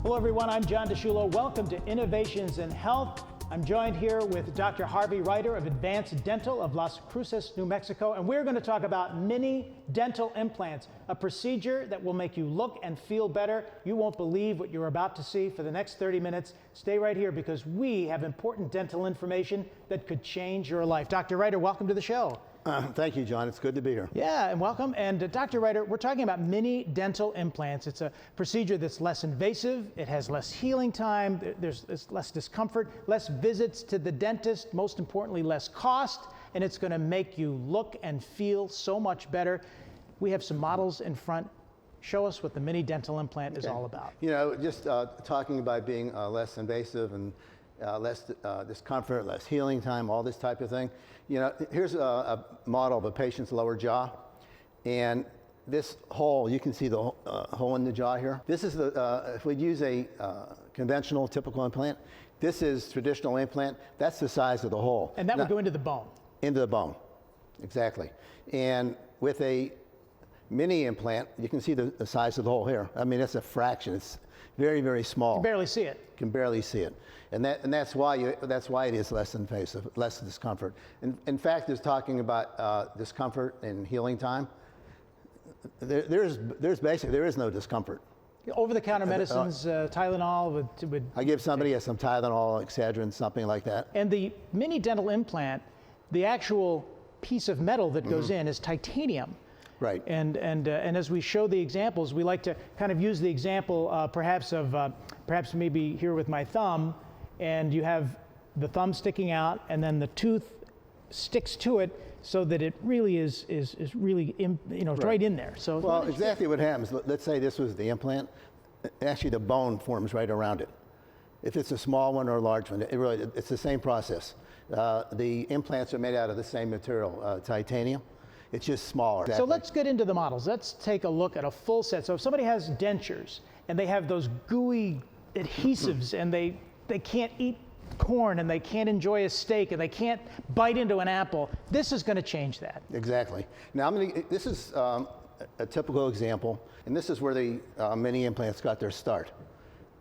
Hello everyone, I'm John Di Sciullo. Welcome to Innovations in Health. I'm joined here with Dr. Harvey Reiter of Advanced Dental of Las Cruces, New Mexico, and we're going to talk about mini dental implants, a procedure that will make you look and feel better. You won't believe what you're about to see. For the next 30 minutes, stay right here because we have important dental information that could change your life. Dr. Reiter, welcome to the show. Thank you, John. It's good to be here. Yeah, and welcome. And Dr. Reiter, we're talking about mini dental implants. It's a procedure that's less invasive. It has less healing time. There's less discomfort, less visits to the dentist, most importantly, less cost, and it's going to make you look and feel so much better. We have some models in front. Show us what the mini dental implant is all about. You know, just talking about being less invasive and less discomfort, less healing time, all this type of thing. You know, here's a model of a patient's lower jaw, and this hole, you can see the hole in the jaw here. This is the, if we use a conventional typical implant, this is traditional implant, that's the size of the hole. And that would go into the bone. Into the bone, exactly. And with a mini implant, you can see the size of the hole here. I mean, it's a fraction, it's very, very small. You can barely see it. Can barely see it, and that's why it is less invasive, less discomfort. In fact, it's talking about discomfort and healing time. There is no discomfort. Over-the-counter medicines, Tylenol would. I give somebody some Tylenol, Excedrin, something like that. And the mini dental implant, the actual piece of metal that goes in is titanium. Right. And as we show the examples, we like to kind of use the example perhaps maybe here with my thumb, and you have the thumb sticking out, and then the tooth sticks to it so that it really is really right in there. So well, exactly what happens. Let's say this was the implant. Actually, the bone forms right around it. If it's a small one or a large one, it's the same process. The implants are made out of the same material, titanium. It's just smaller. So let's get into the models. Let's take a look at a full set. So if somebody has dentures and they have those gooey adhesives and they can't eat corn and they can't enjoy a steak and they can't bite into an apple, this is going to change that. Exactly. Now this is a typical example, and this is where the mini implants got their start.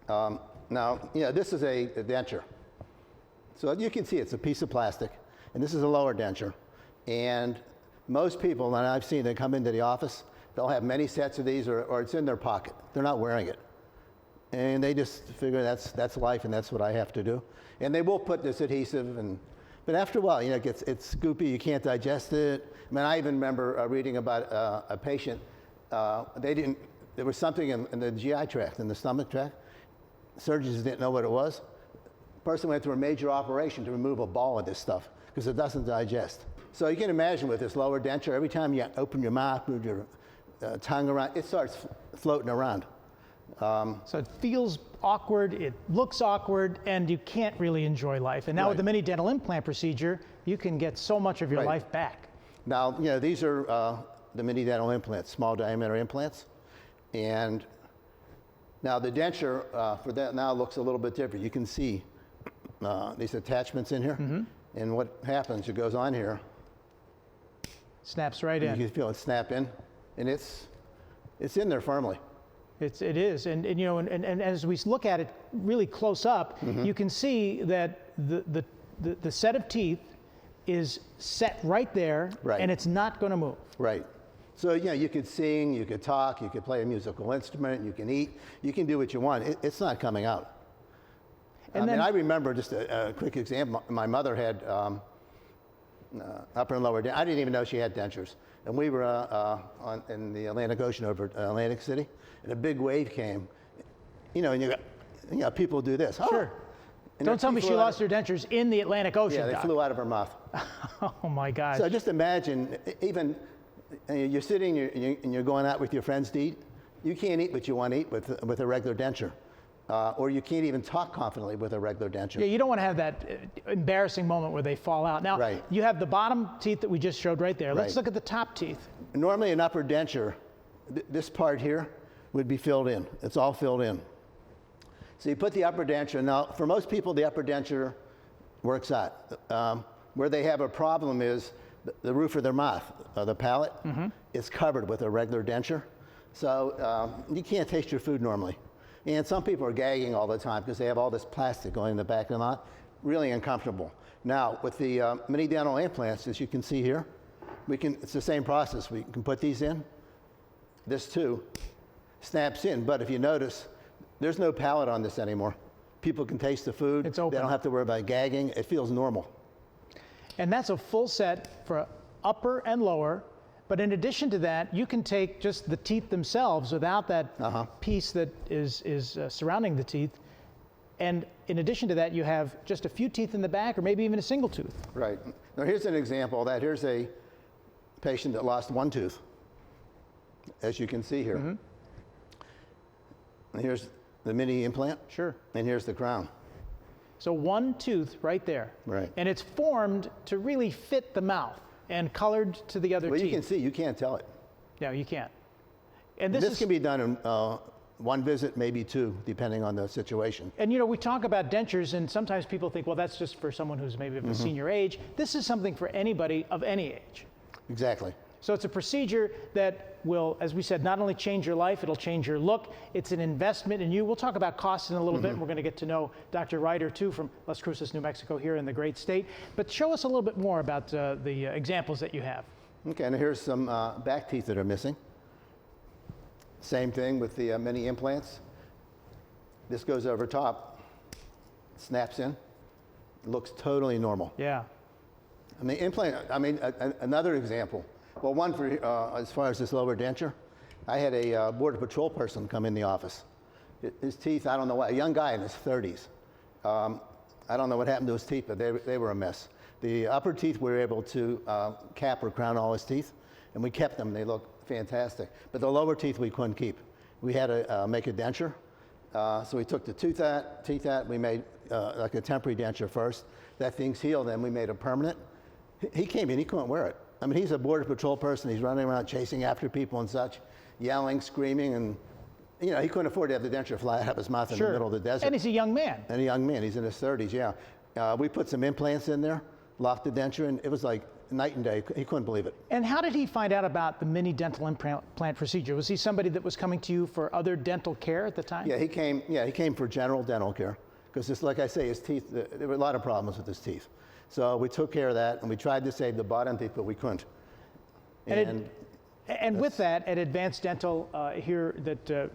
Now, this is a denture. So you can see it's a piece of plastic, and this is a lower denture. And most people that I've seen that come into the office, they'll have many sets of these or it's in their pocket. They're not wearing it. And they just figure that's life and that's what I have to do. And they will put this adhesive, but after a while, it's goopy, you can't digest it. I mean, I even remember reading about a patient, there was something in the GI tract, in the stomach tract. Surgeons didn't know what it was. The person went through a major operation to remove a ball of this stuff because it doesn't digest. So you can imagine with this lower denture, every time you open your mouth, move your tongue around, it starts floating around. So it feels awkward, it looks awkward, and you can't really enjoy life. And now with the mini dental implant procedure, you can get so much of your life back. Now, these are the mini dental implants, small diameter implants. And now the denture for that now looks a little bit different. You can see these attachments in here. And what happens, it goes on here. Snaps right in. You can feel it snap in, and it's in there firmly. It is, and as we look at it really close up, you can see that the set of teeth is set right there, and it's not going to move. Right. So you could sing, you could talk, you could play a musical instrument, you can eat, you can do what you want. It's not coming out. And I remember just a quick example. My mother had upper and lower denture. I didn't even know she had dentures. And we were in the Atlantic Ocean over at Atlantic City, and a big wave came. And people do this. Sure. Don't tell me she lost her dentures in the Atlantic Ocean. Yeah, they flew out of her mouth. Oh my gosh. So just imagine, even you're sitting and you're going out with your friends to eat. You can't eat what you want to eat with a regular denture. Or you can't even talk confidently with a regular denture. Yeah, you don't want to have that embarrassing moment where they fall out. Now, you have the bottom teeth that we just showed right there. Let's look at the top teeth. Normally an upper denture, this part here would be filled in. It's all filled in. So you put the upper denture. Now, for most people, the upper denture works out. Where they have a problem is the roof of their mouth, the palate, is covered with a regular denture. So you can't taste your food normally. And some people are gagging all the time because they have all this plastic going in the back of the mouth. Really uncomfortable. Now, with the mini dental implants, as you can see here, it's the same process. We can put these in. This too snaps in, but if you notice, there's no palate on this anymore. People can taste the food. It's open. They don't have to worry about gagging. It feels normal. And that's a full set for upper and lower. But in addition to that, you can take just the teeth themselves without that piece that is surrounding the teeth. And in addition to that, you have just a few teeth in the back or maybe even a single tooth. Right. Now here's an example of that. Here's a patient that lost one tooth, as you can see here. And here's the mini implant. Sure. And here's the crown. So one tooth right there. Right. And it's formed to really fit the mouth and colored to the other teeth. Well, you can see, you can't tell it. No, you can't. And this can be done in one visit, maybe two, depending on the situation. And you know, we talk about dentures, and sometimes people think, well, that's just for someone who's maybe of a senior age. This is something for anybody of any age. Exactly. So it's a procedure that will, as we said, not only change your life, it'll change your look. It's an investment in you. We'll talk about costs in a little bit, and we're going to get to know Dr. Reiter, too, from Las Cruces, New Mexico, here in the great state. But show us a little bit more about the examples that you have. Okay, and here's some back teeth that are missing. Same thing with the mini implants. This goes over top, snaps in, looks totally normal. Yeah. I mean, another example. Well, one for, as far as this lower denture, I had a Border Patrol person come in the office. His teeth, I don't know what, a young guy in his 30s. I don't know what happened to his teeth, but they were a mess. The upper teeth we were able to cap or crown all his teeth, and we kept them. They look fantastic. But the lower teeth we couldn't keep. We had to make a denture. So we took the teeth out. We made like a temporary denture first. That thing's healed, then we made a permanent. He came in, he couldn't wear it. I mean, he's a Border Patrol person. He's running around chasing after people and such, yelling, screaming, and you know, he couldn't afford to have the denture fly out of his mouth in the middle of the desert. And he's a young man. And a young man, he's in his 30s, yeah. We put some implants in there, locked the denture, and it was like night and day. He couldn't believe it. And how did he find out about the mini dental implant procedure? Was he somebody that was coming to you for other dental care at the time? Yeah, he came for general dental care, because like I say, his teeth, there were a lot of problems with his teeth. So we took care of that, and we tried to save the bottom teeth, but we couldn't. And with that, at Advanced Dental here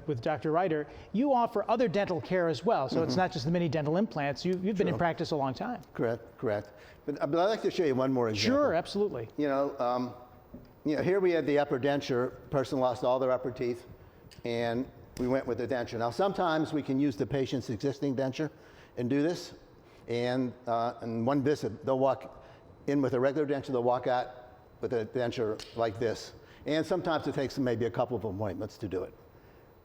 with Dr. Reiter, you offer other dental care as well. So it's not just the mini dental implants. You've been in practice a long time. Correct. But I'd like to show you one more example. Sure, absolutely. You know, here we had the upper denture. Person lost all their upper teeth, and we went with the denture. Now, sometimes we can use the patient's existing denture and do this. And in one visit, they'll walk in with a regular denture, they'll walk out with a denture like this. And sometimes it takes maybe a couple of appointments to do it.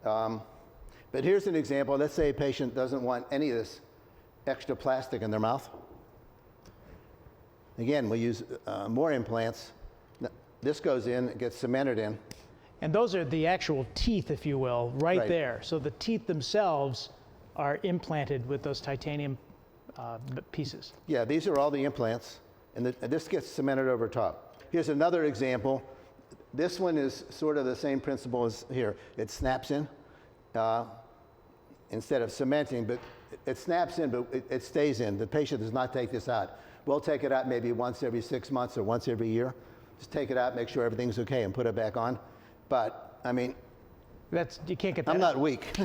But here's an example. Let's say a patient doesn't want any of this extra plastic in their mouth. Again, we use more implants. This goes in, it gets cemented in. And those are the actual teeth, if you will, right there. So the teeth themselves are implanted with those titanium pieces. Yeah, these are all the implants, and this gets cemented over top. Here's another example. This one is sort of the same principle as here. It snaps in instead of cementing, but it snaps in, but it stays in. The patient does not take this out. We'll take it out maybe once every 6 months or once every year. Just take it out, make sure everything's okay, and put it back on. But, I mean, you can't get that. I'm not weak,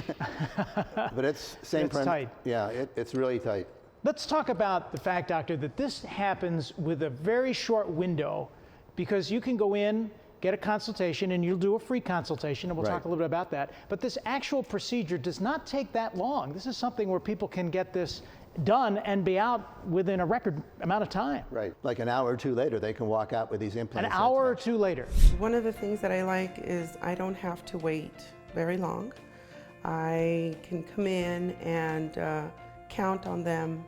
but it's same It's tight. Yeah, it's really tight. Let's talk about the fact, doctor, that this happens with a very short window, because you can go in, get a consultation, and you'll do a free consultation, and we'll talk a little bit about that. But this actual procedure does not take that long. This is something where people can get this done and be out within a record amount of time. Right, like an hour or two later, they can walk out with these implants. An hour or two later. One of the things that I like is I don't have to wait very long. I can come in and count on them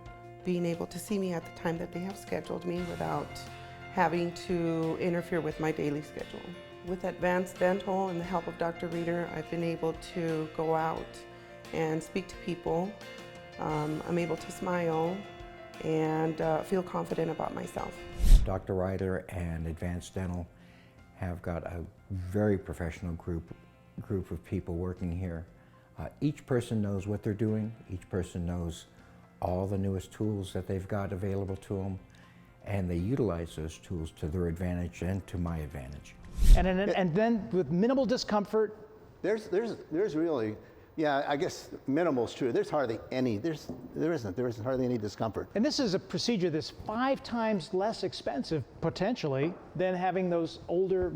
being able to see me at the time that they have scheduled me without having to interfere with my daily schedule. With Advanced Dental and the help of Dr. Reiter, I've been able to go out and speak to people. I'm able to smile and feel confident about myself. Dr. Reiter and Advanced Dental have got a very professional group of people working here. Each person knows what they're doing. Each person knows all the newest tools that they've got available to them, and they utilize those tools to their advantage and to my advantage. And then with minimal discomfort. There's really, yeah, I guess minimal is true. There's hardly any, there isn't hardly any discomfort. And this is a procedure that's 5 times less expensive, potentially, than having those older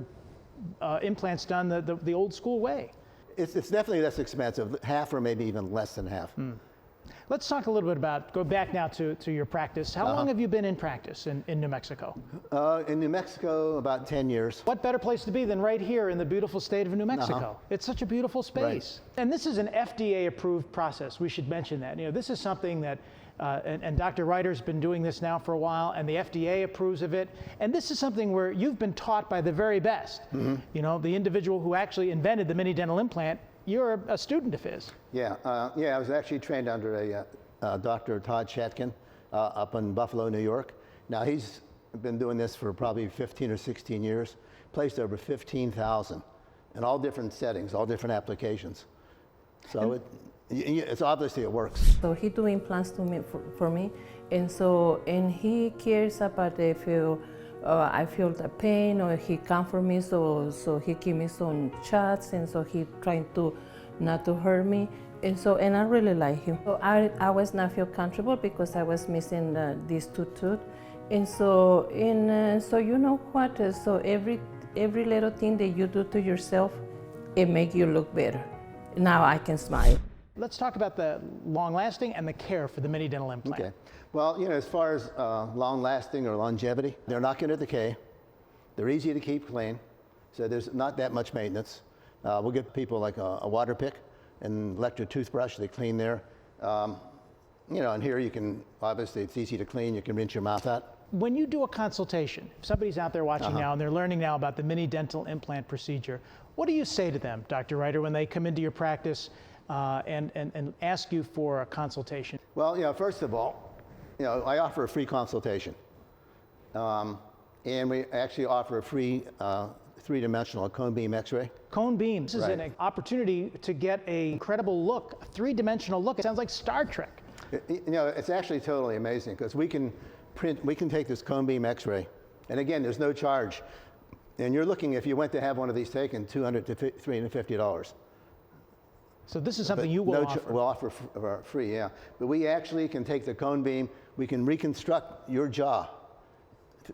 implants done the old school way. It's definitely less expensive, half or maybe even less than half. Let's talk a little bit about, go back now to your practice. How long have you been in practice in New Mexico? In New Mexico, about 10 years. What better place to be than right here in the beautiful state of New Mexico? It's such a beautiful space. Right. And this is an FDA-approved process. We should mention that. You know, this is something that, and Dr. Reiter's been doing this now for a while, and the FDA approves of it. And this is something where you've been taught by the very best. You know, the individual who actually invented the mini dental implant, you're a student of his. Yeah, I was actually trained under Dr. Todd Shatkin up in Buffalo, New York. Now he's been doing this for probably 15 or 16 years, placed over 15,000 in all different settings, all different applications. So it's obviously it works. So he do implants for me, and he cares about if I feel the pain or he comfort me, so he give me some shots, and so he trying to not to hurt me, and I really like him. So I was not feel comfortable because I was missing these 2 teeth, and so you know what? So every little thing that you do to yourself, it make you look better. Now I can smile. Let's talk about the long-lasting and the care for the mini dental implant. Okay. Well, you know, as far as long-lasting or longevity, they're not going to decay. They're easy to keep clean, so there's not that much maintenance. We'll give people like a water pick and electric toothbrush. They clean there. You know, and here you can, obviously it's easy to clean. You can rinse your mouth out. When you do a consultation, if somebody's out there watching now and they're learning now about the mini dental implant procedure, what do you say to them, Dr. Reiter, when they come into your practice and ask you for a consultation? Well, you know, first of all, you know, I offer a free consultation. And we actually offer a free 3-dimensional cone beam x-ray. Cone beam. This is an opportunity to get a incredible look, a 3-dimensional look. It sounds like Star Trek. You know, it's actually totally amazing because we can take this cone beam x-ray, and again, there's no charge. And you're looking, if you went to have one of these taken, $200 to $350. So this is something you will offer? We'll offer for free, yeah. But we actually can take the cone beam, we can reconstruct your jaw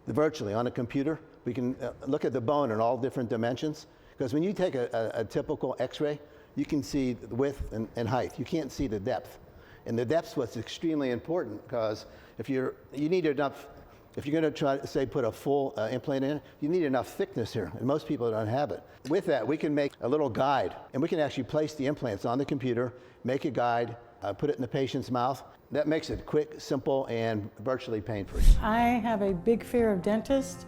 virtually on a computer. We can look at the bone in all different dimensions. Because when you take a typical x-ray, you can see the width and height. You can't see the depth. And the depth's what's extremely important, because if you need enough, if you're going to try to, say, put a full implant in, you need enough thickness here, and most people don't have it. With that, we can make a little guide, and we can actually place the implants on the computer, make a guide, put it in the patient's mouth. That makes it quick, simple, and virtually pain-free. I have a big fear of dentists,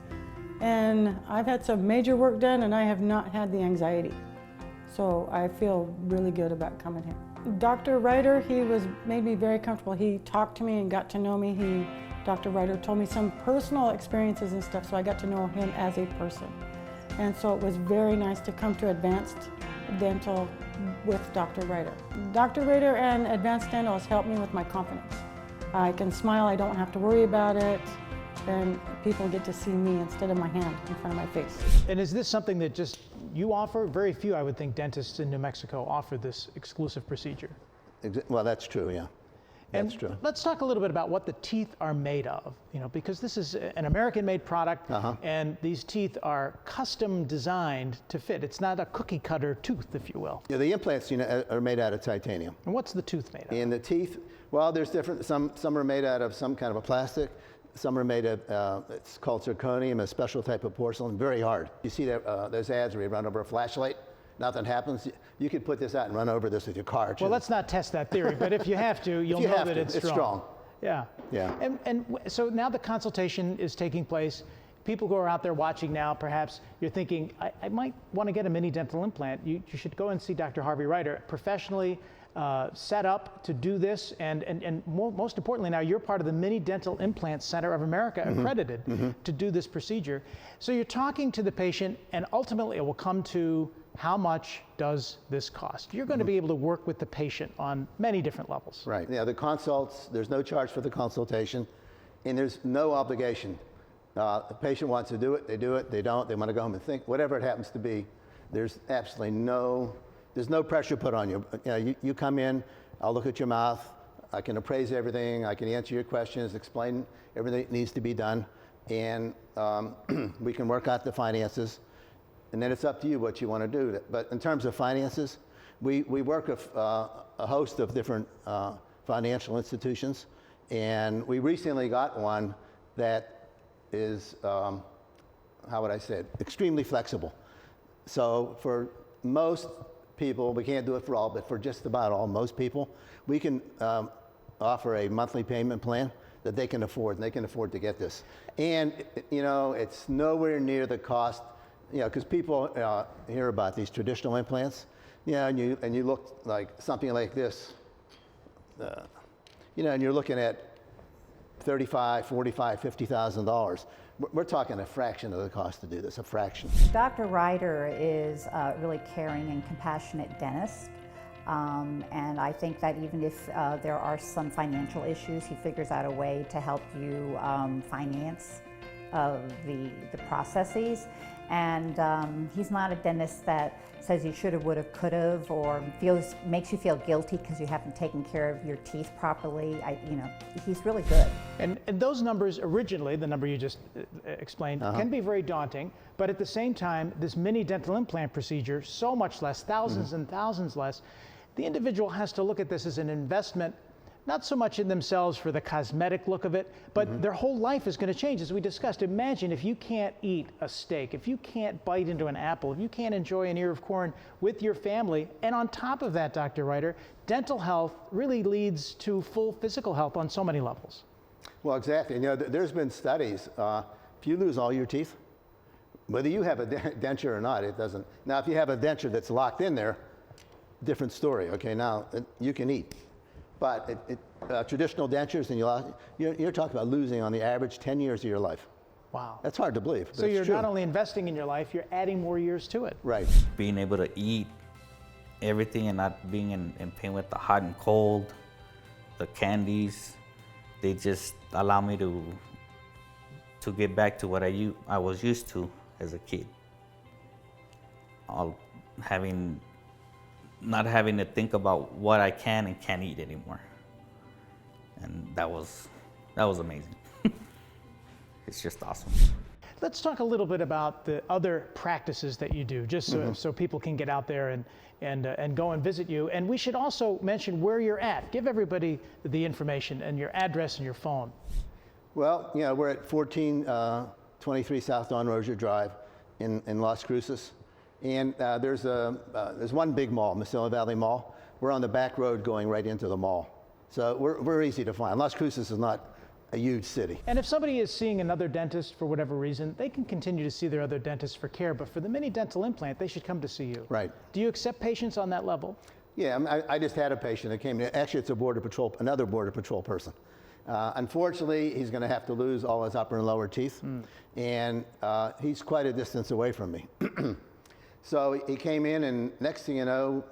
and I've had some major work done, and I have not had the anxiety. So I feel really good about coming here. Dr. Reiter, he made me very comfortable. He talked to me and got to know me. Dr. Reiter told me some personal experiences and stuff, so I got to know him as a person. And so it was very nice to come to Advanced Dental with Dr. Reiter. Dr. Reiter and Advanced Dental has helped me with my confidence. I can smile, I don't have to worry about it, and people get to see me instead of my hand in front of my face. And is this something that just you offer? Very few, I would think, dentists in New Mexico offer this exclusive procedure. Well, that's true, yeah. That's and true. Let's talk a little bit about what the teeth are made of, you know, because this is an American-made product, and these teeth are custom designed to fit. It's not a cookie-cutter tooth, if you will. Yeah, the implants, you know, are made out of titanium. And what's the tooth made of? And the teeth, well, there's different. Some are made out of some kind of a plastic. Some are made of, it's called zirconium, a special type of porcelain, very hard. You see that, those ads where you run over a flashlight, nothing happens. You could put this out and run over this with your car. Well, let's not test that theory, but if you have to, you'll know that it's strong. Yeah. Yeah. And so now the consultation is taking place. People who are out there watching now, perhaps you're thinking, I might want to get a mini dental implant. You should go and see Dr. Harvey Reiter, professionally set up to do this, and most importantly now, you're part of the Mini Dental Implant Center of America, accredited to do this procedure. So you're talking to the patient, and ultimately it will come to how much does this cost? You're going to be able to work with the patient on many different levels. Right. Yeah, the consults, there's no charge for the consultation, and there's no obligation. The patient wants to do it, they do it. They don't, they want to go home and think, whatever it happens to be. There's absolutely no pressure put on you. You come in, I'll look at your mouth, I can appraise everything, I can answer your questions, explain everything that needs to be done, and we can work out the finances. And then it's up to you what you want to do. But in terms of finances, we work with a host of different financial institutions. And we recently got one that is, how would I say it, extremely flexible. So for most people, we can't do it for all, but for just about all, most people, we can offer a monthly payment plan that they can afford, and they can afford to get this. And, it's nowhere near the cost. Because people hear about these traditional implants, and you look like something like this, and you're looking at $35,000, $45,000, $50,000. We're talking a fraction of the cost to do this, a fraction. Dr. Reiter is a really caring and compassionate dentist. And I think that even if there are some financial issues, he figures out a way to help you finance the processes. And he's not a dentist that says you should have, would have, could have, or makes you feel guilty because you haven't taken care of your teeth properly. He's really good. And those numbers originally, the number you just explained, can be very daunting. But at the same time, this mini dental implant procedure, so much less, thousands and thousands less. The individual has to look at this as an investment, not so much in themselves for the cosmetic look of it, but their whole life is going to change, as we discussed. Imagine if you can't eat a steak, if you can't bite into an apple, if you can't enjoy an ear of corn with your family. And on top of that, Dr. Reiter, dental health really leads to full physical health on so many levels. Well, exactly. There's been studies. If you lose all your teeth, whether you have a denture or not, it doesn't. Now, if you have a denture that's locked in there, different story. Okay, now you can eat. But traditional dentures, and you're talking about losing on the average 10 years of your life. Wow. That's hard to believe. So you're not only investing in your life, you're adding more years to it. Right. Being able to eat everything and not being in pain with the hot and cold, the candies, they just allow me to get back to what I was used to as a kid. Not having to think about what I can and can't eat anymore. And that was amazing. It's just awesome. Let's talk a little bit about the other practices that you do, just so people can get out there and go and visit you. And we should also mention where you're at. Give everybody the information and your address and your phone. Well, we're at 1423 South Don Rozier Drive in Las Cruces. And there's one big mall, Mesilla Valley Mall. We're on the back road going right into the mall. So we're easy to find. Las Cruces is not a huge city. And if somebody is seeing another dentist for whatever reason, they can continue to see their other dentist for care. But for the mini dental implant, they should come to see you. Right. Do you accept patients on that level? Yeah, I just had a patient that came in. Actually, it's another Border Patrol person. Unfortunately, he's going to have to lose all his upper and lower teeth. And he's quite a distance away from me. So he came in, and next thing you know,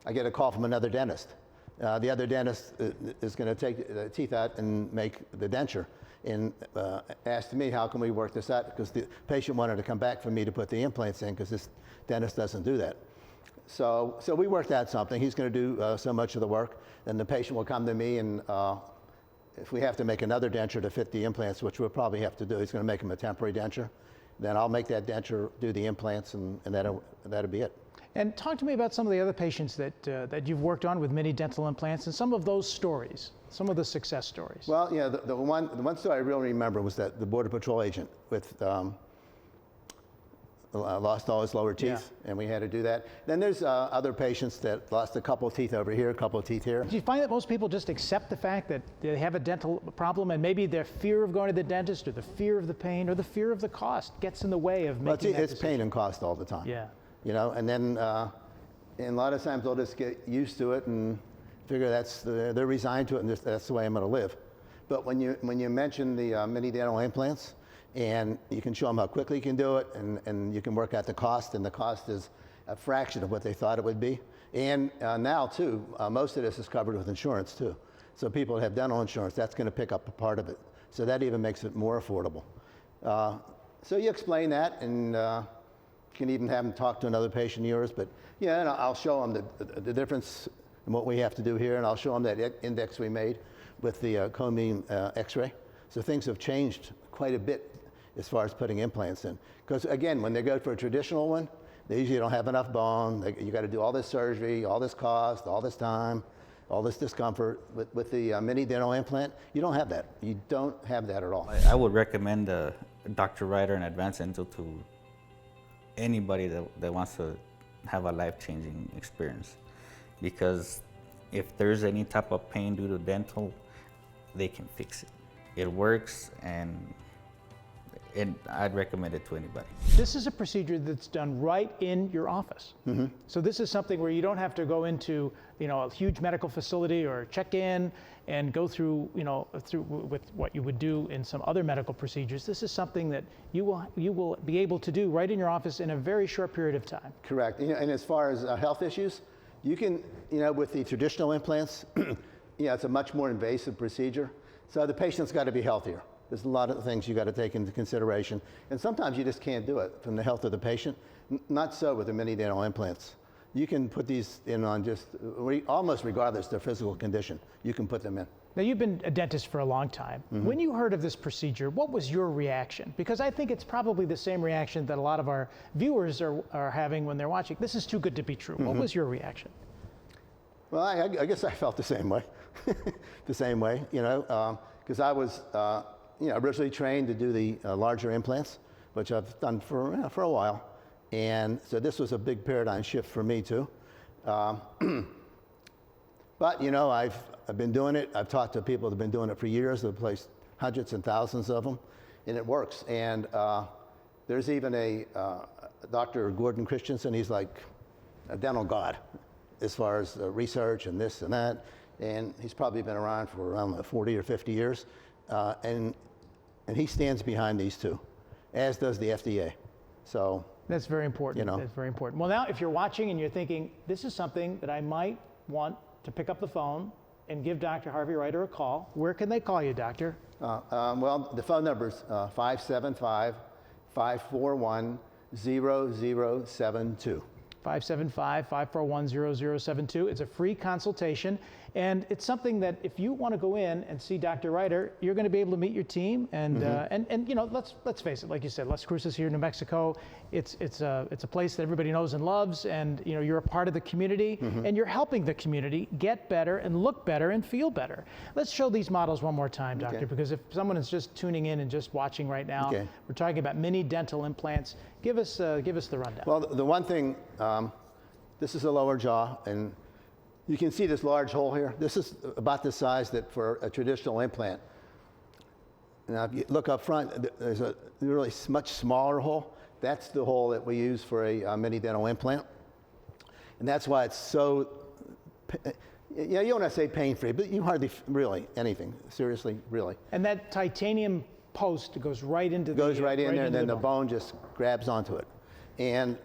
I get a call from another dentist. The other dentist is going to take the teeth out and make the denture, and asked me, how can we work this out? Because the patient wanted to come back for me to put the implants in, because this dentist doesn't do that. So we worked out something. He's going to do so much of the work, then the patient will come to me, and if we have to make another denture to fit the implants, which we'll probably have to do, he's going to make him a temporary denture. Then I'll make that denture, do the implants, and that'll be it. And talk to me about some of the other patients that you've worked on with mini dental implants, and some of those stories, some of the success stories. Well, the one story I really remember was that the Border Patrol agent with lost all his lower teeth, and we had to do that. Then there's other patients that lost a couple of teeth over here, a couple of teeth here. Do you find that most people just accept the fact that they have a dental problem, and maybe their fear of going to the dentist, or the fear of the pain, or the fear of the cost gets in the way of making that it's decision? pain and cost all the time. Yeah. And then and a lot of times they'll just get used to it and figure they're resigned to it, and that's the way I'm going to live. But when you mention the mini dental implants, and you can show them how quickly you can do it, and you can work out the cost, and the cost is a fraction of what they thought it would be. And now, too, most of this is covered with insurance, too. So people that have dental insurance, that's going to pick up a part of it. So that even makes it more affordable. So you explain that, and you can even have them talk to another patient of yours. But yeah, and I'll show them the difference in what we have to do here, and I'll show them that index we made with the cone beam X-ray. So things have changed quite a bit as far as putting implants in. Because again, when they go for a traditional one, they usually don't have enough bone. You got to do all this surgery, all this cost, all this time, all this discomfort. With the mini dental implant, you don't have that. You don't have that at all. I would recommend Dr. Reiter and Advanced Dental to anybody that wants to have a life-changing experience. Because if there's any type of pain due to dental, they can fix it. It works, and I'd recommend it to anybody. This is a procedure that's done right in your office. Mm-hmm. So this is something where you don't have to go into, a huge medical facility or check in and go through, with what you would do in some other medical procedures. This is something that you will be able to do right in your office in a very short period of time. Correct. And as far as health issues, you can, with the traditional implants, it's a much more invasive procedure. So the patient's got to be healthier. There's a lot of things you got to take into consideration. And sometimes you just can't do it from the health of the patient. Not so with the mini dental implants. You can put these in on just, almost regardless of their physical condition, you can put them in. Now, you've been a dentist for a long time. Mm-hmm. When you heard of this procedure, what was your reaction? Because I think it's probably the same reaction that a lot of our viewers are having when they're watching. This is too good to be true. Mm-hmm. What was your reaction? Well, I guess I felt the same way. The same way, because I was, originally trained to do the larger implants, which I've done for a while. And so this was a big paradigm shift for me too. But I've been doing it. I've talked to people that have been doing it for years. They've placed hundreds and thousands of them, and it works. And there's even a Dr. Gordon Christensen. He's like a dental god as far as research and this and that. And he's probably been around for around 40 or 50 years. And he stands behind these two, as does the FDA. So that's very important. That's very important. Well, now, if you're watching and you're thinking, this is something that I might want to pick up the phone and give Dr. Harvey Reiter a call, where can they call you, doctor? Well, the phone number is 575-541-0072. 575-541-0072. It's a free consultation, and it's something that if you want to go in and see Dr. Reiter, you're going to be able to meet your team, and let's face it, like you said, Las Cruces here, New Mexico, it's a place that everybody knows and loves, and you're a part of the community, and you're helping the community get better and look better and feel better. Let's show these models one more time, doctor, because if someone is just tuning in and just watching right now, we're talking about mini dental implants. Give us the rundown. Well, the one thing, this is the lower jaw, and you can see this large hole here. This is about the size that for a traditional implant. Now, if you look up front, there's a really much smaller hole. That's the hole that we use for a mini dental implant. And that's why it's so, you don't want to say pain-free, but you hardly really anything, seriously, really. And that titanium post goes right into the goes right in there, and then the bone just grabs onto it. And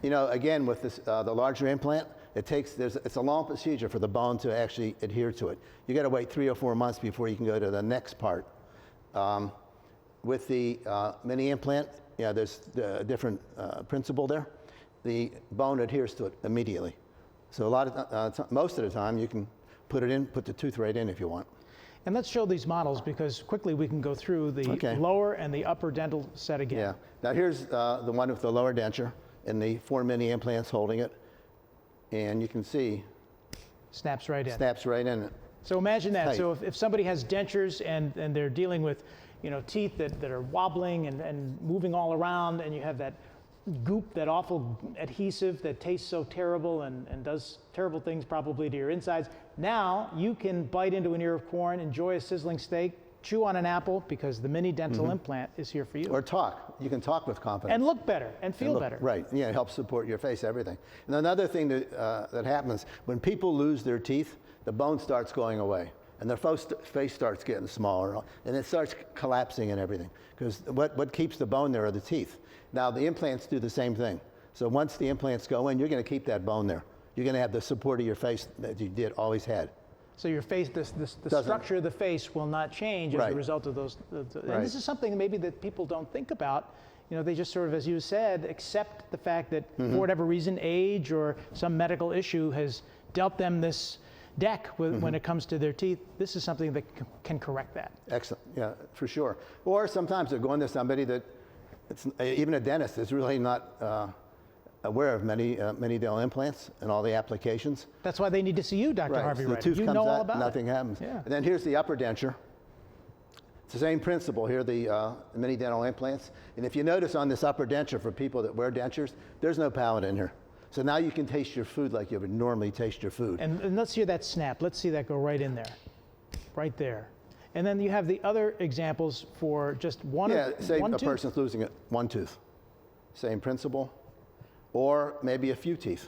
again, with this the larger implant, it's a long procedure for the bone to actually adhere to it. You got to wait 3 or 4 months before you can go to the next part. With the mini implant, there's a different principle there. The bone adheres to it immediately. So most of the time, you can put the tooth right in if you want. And let's show these models, because quickly we can go through the lower and the upper dental set again. Yeah. Now here's the one with the lower denture and the 4 mini implants holding it. And you can see. Snaps right in. Snaps right in. So imagine that. Tight. So if somebody has dentures and they're dealing with teeth that are wobbling and moving all around, and you have that goop, that awful adhesive that tastes so terrible and does terrible things probably to your insides. Now you can bite into an ear of corn, enjoy a sizzling steak, chew on an apple, because the mini dental implant is here for you. Or talk. You can talk with confidence. And look better and feel better. Right. Yeah, it helps support your face, everything. And another thing that happens, when people lose their teeth, the bone starts going away. And their face starts getting smaller, and it starts collapsing and everything. Because what keeps the bone there are the teeth. Now, the implants do the same thing. So once the implants go in, you're going to keep that bone there. You're going to have the support of your face that you always had. So your face, the structure of the face will not change as Right. a result of those. Right. And this is something maybe that people don't think about. You know, they just sort of, as you said, accept the fact that for whatever reason, age or some medical issue has dealt them this deck when it comes to their teeth. This is something that can correct that. Excellent, yeah, for sure. Or sometimes they're going to somebody that, even a dentist is really not aware of many dental implants and all the applications. That's why they need to see you, Dr. Right, Harvey so the Reiter. tooth You comes know all out, about nothing it. happens. Yeah. And then here's the upper denture. It's the same principle here, the mini dental implants. And if you notice on this upper denture for people that wear dentures, there's no palate in here. So now you can taste your food like you would normally taste your food. And let's hear that snap. Let's see that go right in there, right there. And then you have the other examples for just one. Yeah, say one a tooth. person's losing one tooth. Same principle. Or maybe a few teeth.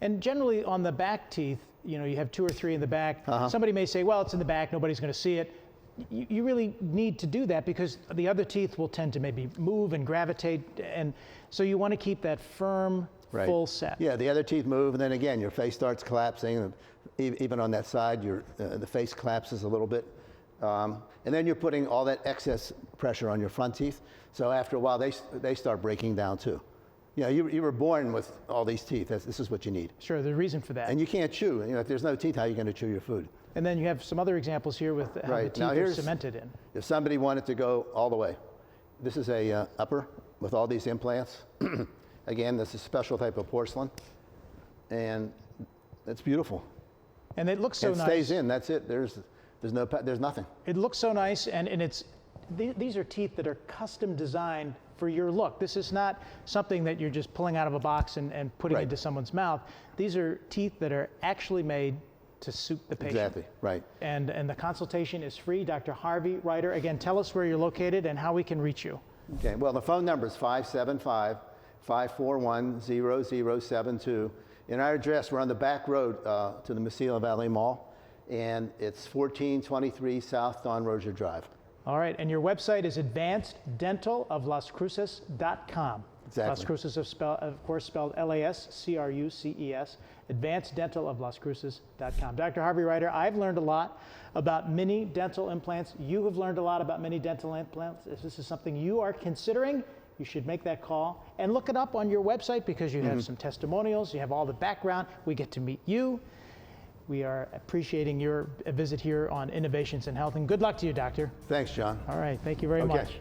And generally on the back teeth, you know, you have 2 or 3 in the back. Somebody may say, well, it's in the back, nobody's going to see it. You really need to do that because the other teeth will tend to maybe move and gravitate. And so you want to keep that firm, Right. full set. Yeah, the other teeth move, and then again, your face starts collapsing. Even on that side, the face collapses a little bit. And then you're putting all that excess pressure on your front teeth. So after a while, they start breaking down too. You know, you were born with all these teeth. This is what you need. Sure, there's a reason for that. And you can't chew. You know, if there's no teeth, how are you going to chew your food? And then you have some other examples here with how the Right. teeth Now are here's- cemented in. If somebody wanted to go all the way, this is a upper with all these implants. Again, this is a special type of porcelain, and it's beautiful. And it looks so It nice. stays in. That's it. There's nothing. It looks so nice, and these are teeth that are custom designed for your look. This is not something that you're just pulling out of a box and putting Right. into someone's mouth. These are teeth that are actually made to suit the patient. Exactly. Right. And the consultation is free. Dr. Harvey Reiter, again, tell us where you're located and how we can reach you. Okay. Well, the phone number is 575-541-0072. And our address, we're on the back road to the Mesilla Valley Mall, and it's 1423 South Don Rozier Drive. All right, and your website is advanceddentaloflascruces.com. Exactly. Las Cruces, of course, spelled L-A-S-C-R-U-C-E-S, advanceddentaloflascruces.com. Dr. Harvey Reiter, I've learned a lot about mini dental implants. You have learned a lot about mini dental implants. If this is something you are considering, you should make that call and look it up on your website because you have some testimonials, you have all the background. We get to meet you. We are appreciating your visit here on Innovations in Health, and good luck to you, Doctor. Thanks, John. All right, thank you very Okay. much.